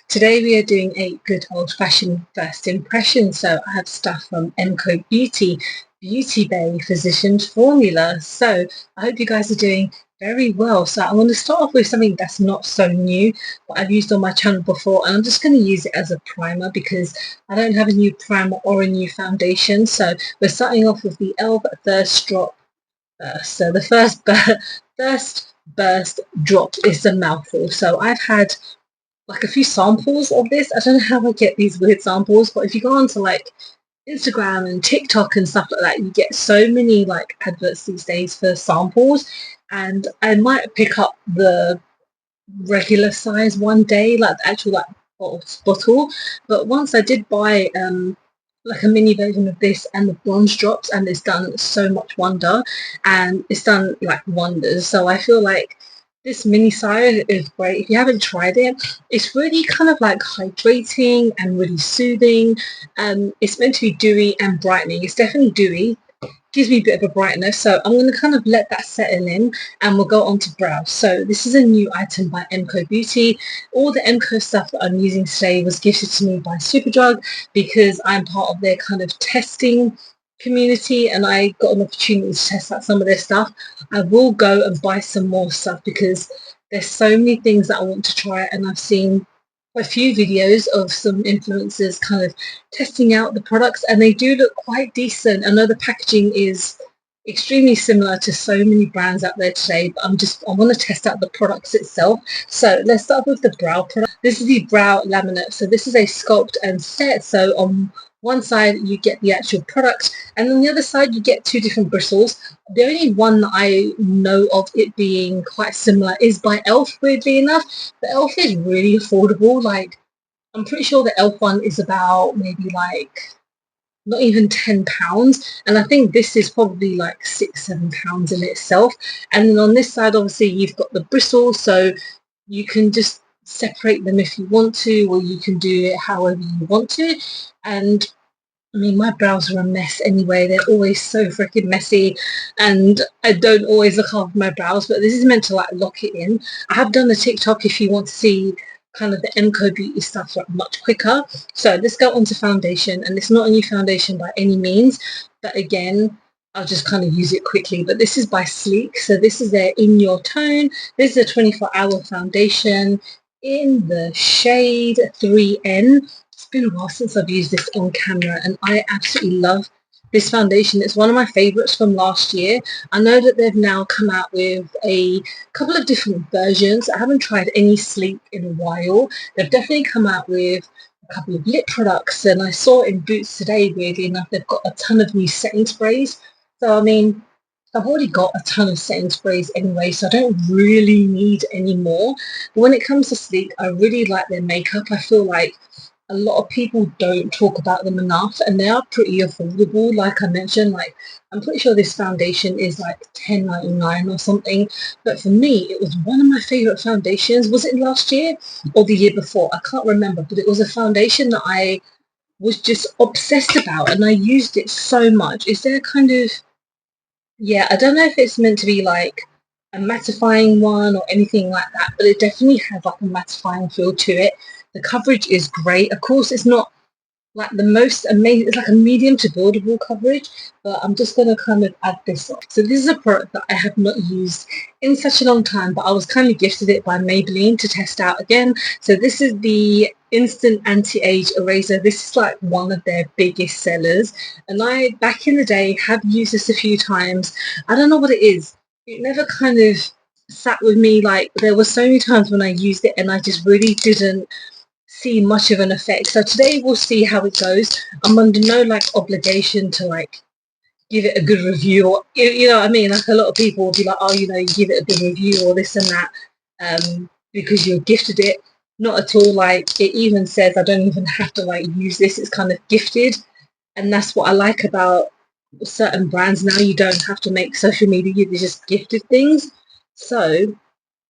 Today we are doing a good old-fashioned first impression. So I have stuff from Mcobeauty, Beautybay Physician Formula. So I hope you guys are doing very well. So I want to start off with something that's not so new, but I've used on my channel before, and I'm just going to use it as a primer because I don't have a new primer or a new foundation. So we're starting off with the e.l.f. Thirst Drop Burst. So the first burst drop is a mouthful. So I've had like a few samples of this. I don't know how I get these weird samples, but if you go onto like Instagram and TikTok and stuff like that, you get so many like adverts these days for samples. And I might pick up the regular size one day, like the actual like bottle. But once I did buy like a mini version of this and the bronze drops, and it's done so much wonder, and it's done like wonders. So I feel like this mini size is great. If you haven't tried it, it's really kind of like hydrating and really soothing. It's meant to be dewy and brightening. It's definitely dewy, gives me a bit of a brightness. So I'm going to kind of let that settle in, and we'll go on to brow. So this is a new item by Mcobeauty. All the Mco stuff that I'm using today was gifted to me by Superdrug because I'm part of their kind of testing community, and I got an opportunity to test out some of their stuff. I will go and buy some more stuff because there's so many things that I want to try, and I've seen a few videos of some influencers kind of testing out the products, and they do look quite decent. I know the packaging is extremely similar to so many brands out there today, but I want to test out the products itself. So let's start with the brow product. This is the brow laminate. So this is a sculpt and set. So on one side you get the actual product, and on the other side you get two different bristles. The only one that I know of it being quite similar is by e.l.f. weirdly enough. The e.l.f. is really affordable. Like, I'm pretty sure the e.l.f. one is about maybe like not even £10, and I think this is probably like £6-7 in itself. And then on this side obviously you've got the bristles, so you can just separate them if you want to, or you can do it however you want to. And I mean, my brows are a mess anyway. They're always so freaking messy, and I don't always look after my brows, but this is meant to like lock it in. I have done a TikTok if you want to see kind of the Mcobeauty stuff like much quicker. So let's go on to foundation, and it's not a new foundation by any means, but again, I'll just kind of use it quickly. But this is by Sleek. So this is their In Your Tone. This is a 24-hour foundation in the shade 3N. It's been a while since I've used this on camera, and I absolutely love this foundation. It's one of my favorites from last year. I know that they've now come out with a couple of different versions. I haven't tried any Sleek in a while. They've definitely come out with a couple of lip products, and I saw in Boots today, weirdly enough, they've got a ton of new setting sprays. So I mean, I've already got a ton of setting sprays anyway, so I don't really need any more. But when it comes to Sleek, I really like their makeup. I feel like a lot of people don't talk about them enough, and they are pretty affordable. Like I mentioned, like I'm pretty sure this foundation is like £10.99 or something, but for me it was one of my favorite foundations. Was it last year or the year before? I can't remember, but it was a foundation that I was just obsessed about, and I used it so much. Is there kind of, yeah, I don't know if it's meant to be like a mattifying one or anything like that, but it definitely has like a mattifying feel to it. The coverage is great. Of course, it's not like the most amazing, it's like a medium to buildable coverage, but I'm just going to kind of add this up. So this is a product that I have not used in such a long time, but I was kind of gifted it by Maybelline to test out again. So this is the Instant Anti-Age Eraser. This is like one of their biggest sellers, and I, back in the day, have used this a few times. I don't know what it is. It never kind of sat with me. Like, there were so many times when I used it and I just really didn't see much of an effect. So today we'll see how it goes. I'm under no like obligation to like give it a good review, or you know what I mean. Like, a lot of people will be like, oh, you know, you give it a good review or this and that, because you're gifted it. Not at all. Like, it even says I don't even have to like use this. It's kind of gifted, and that's what I like about certain brands now. You don't have to make social media. You're just gifted things. So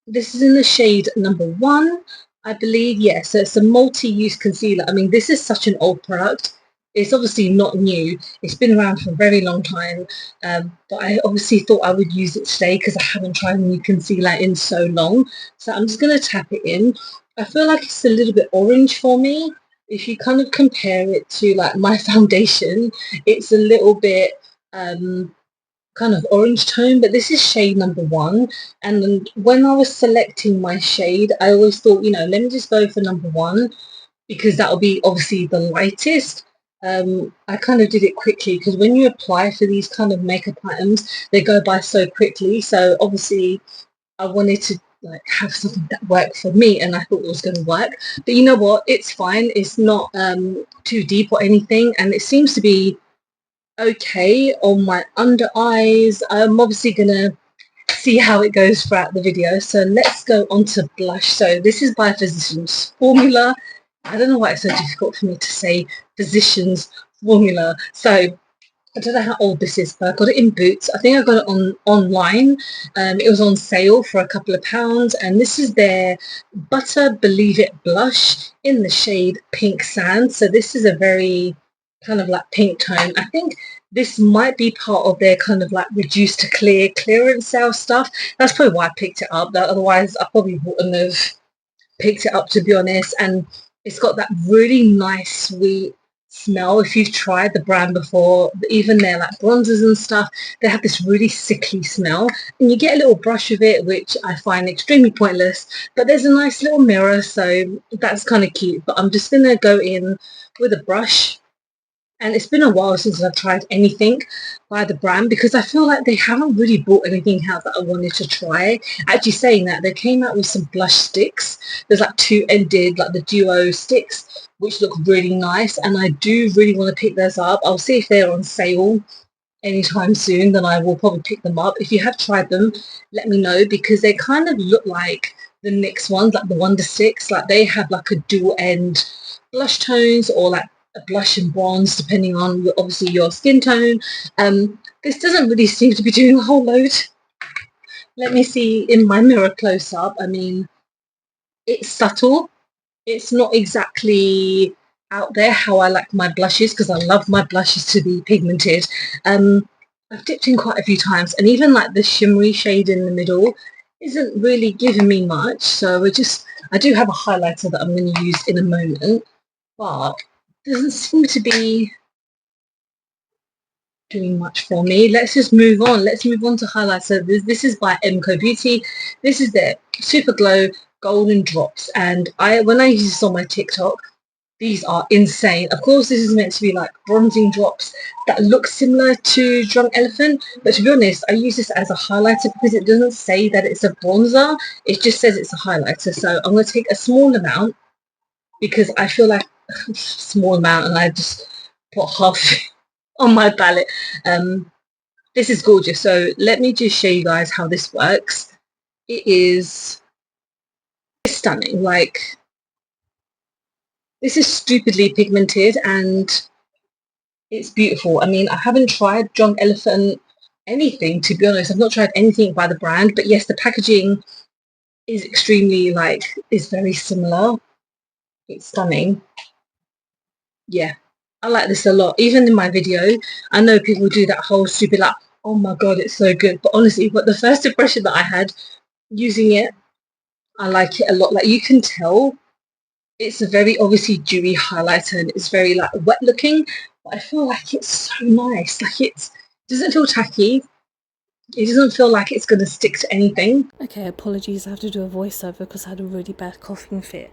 this is in the shade number 1, I believe. Yes, so it's a multi-use concealer. I mean, this is such an old product. It's obviously not new. It's been around for a very long time, but I obviously thought I would use it today because I haven't tried a new concealer in so long. So I'm just going to tap it in. I feel like it's a little bit orange for me. If you kind of compare it to like my foundation, it's a little bit kind of orange tone, but this is shade number 1. And then when I was selecting my shade, I always thought, you know, let me just go for number 1 because that'll be obviously the lightest. I kind of did it quickly because when you apply for these kind of makeup items, they go by so quickly. So obviously I wanted to like have something that worked for me, and I thought it was going to work. But you know what? It's fine. It's not too deep or anything, and it seems to be okay on my under eyes. I'm obviously gonna see how it goes throughout the video. So let's go on to blush. So this is by Physicians Formula. I don't know why it's so difficult for me to say Physicians Formula. So I don't know how old this is, but I got it in Boots. I think I got it online. It was on sale for a couple of pounds, and this is their Butter Believe It blush in the shade Pink Sand. So this is a very kind of like pink tone. I think this might be part of their kind of like reduced to clear clearance sale stuff. That's probably why I picked it up. Otherwise, I probably wouldn't have picked it up, to be honest. And it's got that really nice sweet smell. If you've tried the brand before, even their like bronzers and stuff, they have this really sickly smell, and you get a little brush of it, which I find extremely pointless, but there's a nice little mirror, so that's kind of cute. But I'm just gonna go in with a brush, and it's been a while since I've tried anything by the brand because I feel like they haven't really brought anything out that I wanted to try. Actually, saying that, they came out with some blush sticks. There's like 2-ended, like the duo sticks, which look really nice, and I do really want to pick those up. I'll see if they're on sale anytime soon, then I will probably pick them up. If you have tried them, let me know, because they kind of look like the NYX ones, like the Wonder Sticks. Like they have like a dual end blush tones, or like a blush and bronze, depending on obviously your skin tone. This doesn't really seem to be doing a whole load. Let me see in my mirror close up. I mean, it's subtle. It's not exactly out there how I like my blushes, because I love my blushes to be pigmented. I've dipped in quite a few times, and even like the shimmery shade in the middle isn't really giving me much. So I do have a highlighter that I'm going to use in a moment, but it doesn't seem to be doing much for me. Let's just move on. Let's move on to highlighter. This is by Mcobeauty. This is their Super Glow Golden Drops, and when I use this on my TikTok, these are insane. Of course, this is meant to be like bronzing drops that look similar to Drunk Elephant, but to be honest, I use this as a highlighter because it doesn't say that it's a bronzer. It just says it's a highlighter. So I'm going to take a small amount because I feel like small amount, and I just put half on my palette. This is gorgeous. So let me just show you guys how this works. It's stunning. Like, this is stupidly pigmented and it's beautiful. I mean, I haven't tried Drunk Elephant anything, to be honest. I've not tried anything by the brand, but yes, the packaging is extremely is very similar. It's stunning. Yeah, I like this a lot. Even in my video, I know people do that whole stupid like, oh my god, it's so good. But honestly, the first impression that I had using it, I like it a lot. Like, you can tell it's a very obviously dewy highlighter, and it's very like wet looking, but I feel like it's so nice. Like, it doesn't feel tacky. It doesn't feel like it's going to stick to anything. Okay, apologies, I have to do a voiceover because I had a really bad coughing fit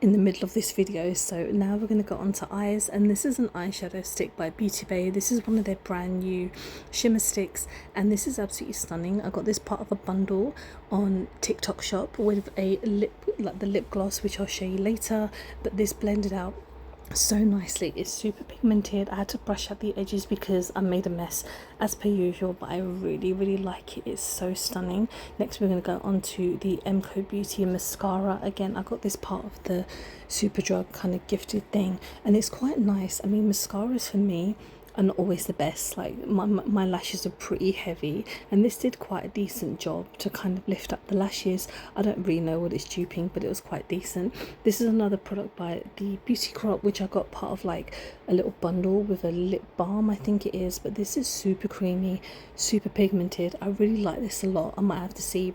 in the middle of this video. So now we're going to go on to eyes, and this is an eyeshadow stick by Beautybay. This is one of their brand new shimmer sticks, and this is absolutely stunning. I got this part of a bundle on TikTok shop with a the lip gloss, which I'll show you later, but this blended out so nicely. It's super pigmented. I had to brush out the edges because I made a mess as per usual, but I really like it. It's so stunning. Next we're going to go on to the Mcobeauty mascara. Again, I got this part of the Superdrug kind of gifted thing, and it's quite nice. I mean, mascaras for me are not always the best. Like, my lashes are pretty heavy, and this did quite a decent job to kind of lift up the lashes. I don't really know what it's duping, but it was quite decent. This is another product by the Beauty Crop, which I got part of like a little bundle with a lip balm, I think it is, but this is super creamy, super pigmented. I really like this a lot. I might have to see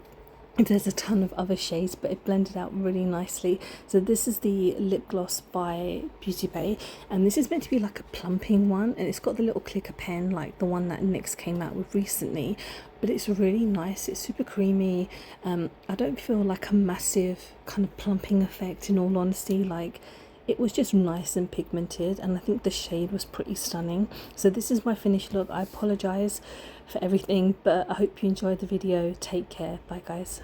There's a ton of other shades, but it blended out really nicely. So this is the lip gloss by Beautybay, and this is meant to be like a plumping one, and it's got the little clicker pen like the one that NYX came out with recently, but it's really nice. It's super creamy. I don't feel like a massive kind of plumping effect, in all honesty. Like, it was just nice and pigmented, and I think the shade was pretty stunning. So this is my finished look. I apologize for everything, but I hope you enjoyed the video. Take care. Bye guys.